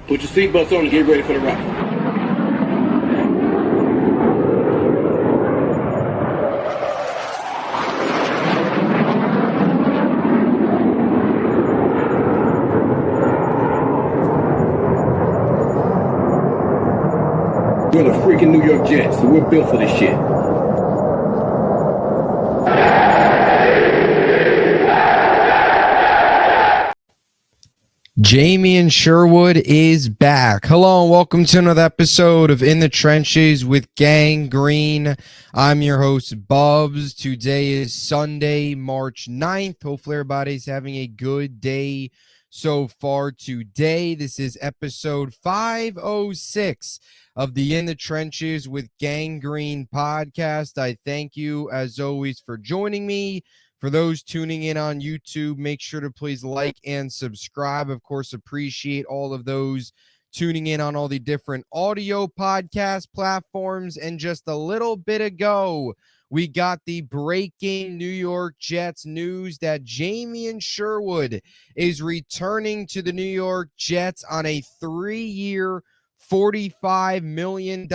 Put your seatbelts on and get ready for the ride. We're the freaking New York Jets, so we're built for this shit. Jamien Sherwood is back. Hello and welcome to another episode of In the Trenches with Gang Green. I'm your host, Bubbs. Today is Sunday, March 9th. Hopefully everybody's having a good day so far today. This is episode 506 of the In the Trenches with Gang Green podcast. I thank you, as always, for joining me. For those tuning in on YouTube, make sure to please like and subscribe. Of course, appreciate all of those tuning in on all the different audio podcast platforms. And just a little bit ago, we got the breaking New York Jets news that Jamien Sherwood is returning to the New York Jets on a 3-year, $45 million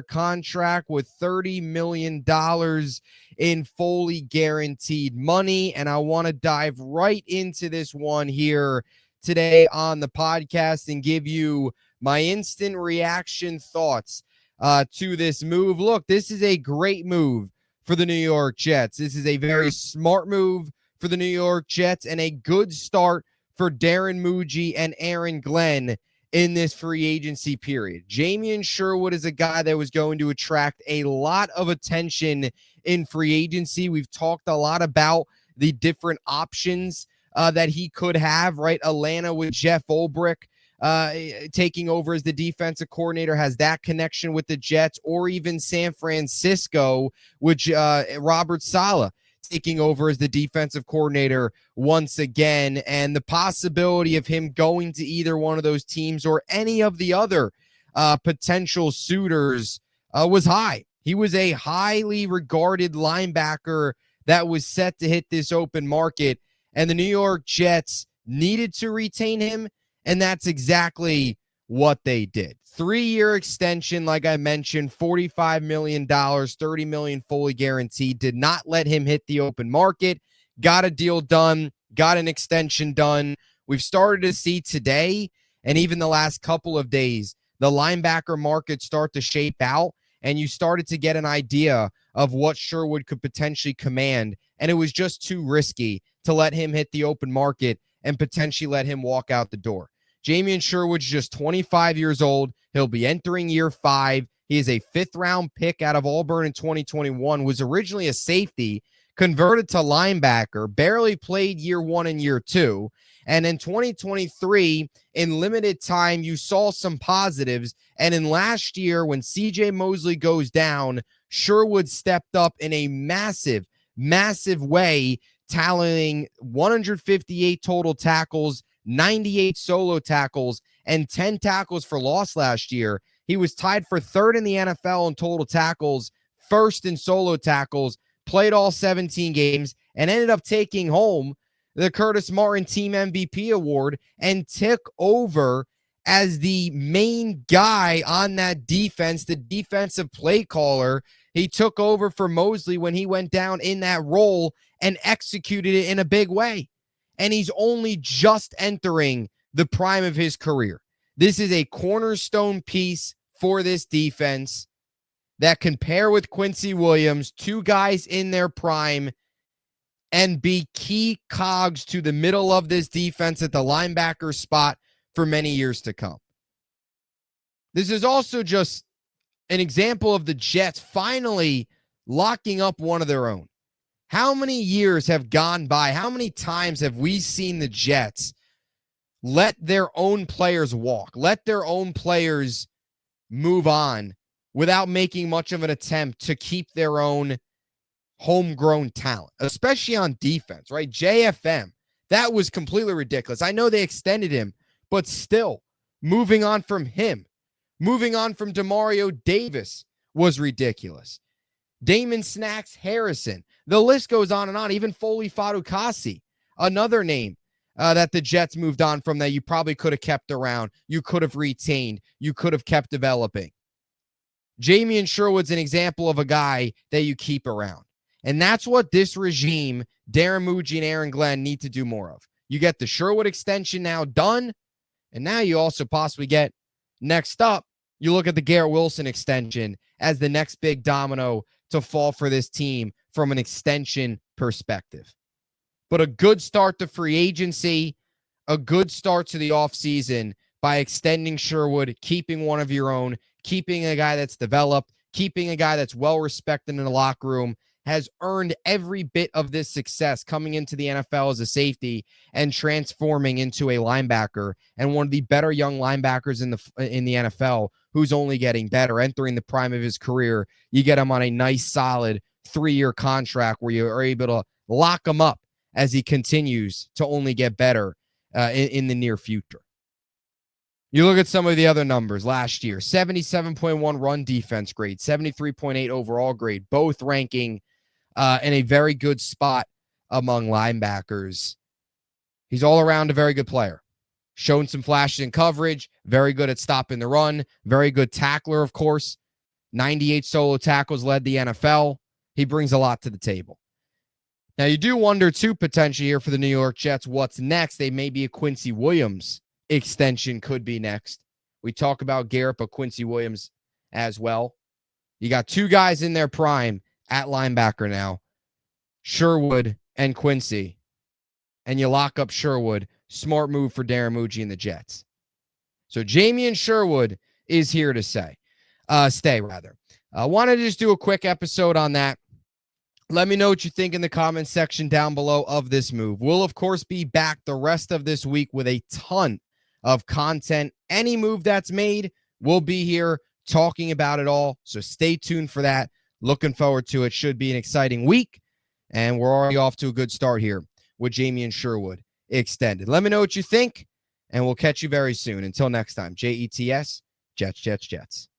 contract with $30 million in fully guaranteed money. And I want to dive right into this one here today on the podcast and give you my instant reaction thoughts to this move. Look, this is a great move for the New York Jets. This is a very smart move for the New York Jets and a good start for Darren Muji and Aaron Glenn in this free agency period. Jamien Sherwood is a guy that was going to attract a lot of attention in free agency. We've talked a lot about the different options that he could have, right? Atlanta with Jeff Ulbrich taking over as the defensive coordinator has that connection with the Jets, or even San Francisco with Robert Saleh taking over as the defensive coordinator once again, and the possibility of him going to either one of those teams or any of the other potential suitors was high. He was a highly regarded linebacker that was set to hit this open market, and the New York Jets needed to retain him, and that's exactly what they did. 3-year extension, like I mentioned, $45 million, $30 million fully guaranteed. Did not let him hit the open market. Got a deal done, got an extension done. We've started to see today, and even the last couple of days, the linebacker market start to shape out, and you started to get an idea of what Sherwood could potentially command, and it was just too risky to let him hit the open market and potentially let him walk out the door. Jamien Sherwood's just 25 years old. He'll be entering year 5. He is a 5th-round pick out of Auburn in 2021, was originally a safety, converted to linebacker, barely played year 1 and year 2. And in 2023, in limited time, you saw some positives. And in last year, when C.J. Mosley goes down, Sherwood stepped up in a massive, massive way, tallying 158 total tackles, 98 solo tackles, and 10 tackles for loss last year. He was tied for 3rd in the NFL in total tackles, 1st in solo tackles, played all 17 games, and ended up taking home the Curtis Martin Team MVP award and took over as the main guy on that defense, the defensive play caller. He took over for Mosley when he went down in that role and executed it in a big way. And he's only just entering the prime of his career. This is a cornerstone piece for this defense that can pair with Quincy Williams, 2 guys in their prime, and be key cogs to the middle of this defense at the linebacker spot for many years to come. This is also just an example of the Jets finally locking up one of their own. How many years have gone by? How many times have we seen the Jets let their own players walk, let their own players move on without making much of an attempt to keep their own homegrown talent, especially on defense, right? JFM, that was completely ridiculous. I know they extended him, but still, moving on from him, moving on from Demario Davis was ridiculous. Damon Snacks Harrison. The list goes on and on. Even Foley Fadukasi, another name that the Jets moved on from that you probably could have kept around, you could have retained, you could have kept developing. Jamien Sherwood's an example of a guy that you keep around. And that's what this regime, Darren Muji and Aaron Glenn, need to do more of. You get the Sherwood extension now done, and now you also possibly get, next up, you look at the Garrett Wilson extension as the next big domino to fall for this team from an extension perspective. But a good start to free agency, a good start to the offseason by extending Sherwood, keeping one of your own, keeping a guy that's developed, keeping a guy that's well-respected in the locker room, has earned every bit of this success coming into the NFL as a safety and transforming into a linebacker and one of the better young linebackers in the NFL who's only getting better, entering the prime of his career. You get him on a nice, solid 3-year contract where you are able to lock him up as he continues to only get better in the near future. You look at some of the other numbers last year, 77.1 run defense grade, 73.8 overall grade, both ranking in a very good spot among linebackers. He's all around a very good player. Shown some flashes in coverage, very good at stopping the run, very good tackler, of course. 98 solo tackles, led the NFL. He brings a lot to the table. Now, you do wonder, too, potentially here for the New York Jets, what's next? They may be a Quincy Williams extension could be next. We talk about Garrett, but Quincy Williams as well. You got two guys in their prime at linebacker now, Sherwood and Quincy, and you lock up Sherwood. Smart move for Darren Muji and the Jets. So Jamien Sherwood is here to stay. I wanted to just do a quick episode on that. Let me know what you think in the comments section down below of this move. We'll, of course, be back the rest of this week with a ton of content. Any move that's made, we'll be here talking about it all. So stay tuned for that. Looking forward to it. Should be an exciting week. And we're already off to a good start here with Jamien Sherwood extended. Let me know what you think, and we'll catch you very soon. Until next time, Jets, Jets, Jets.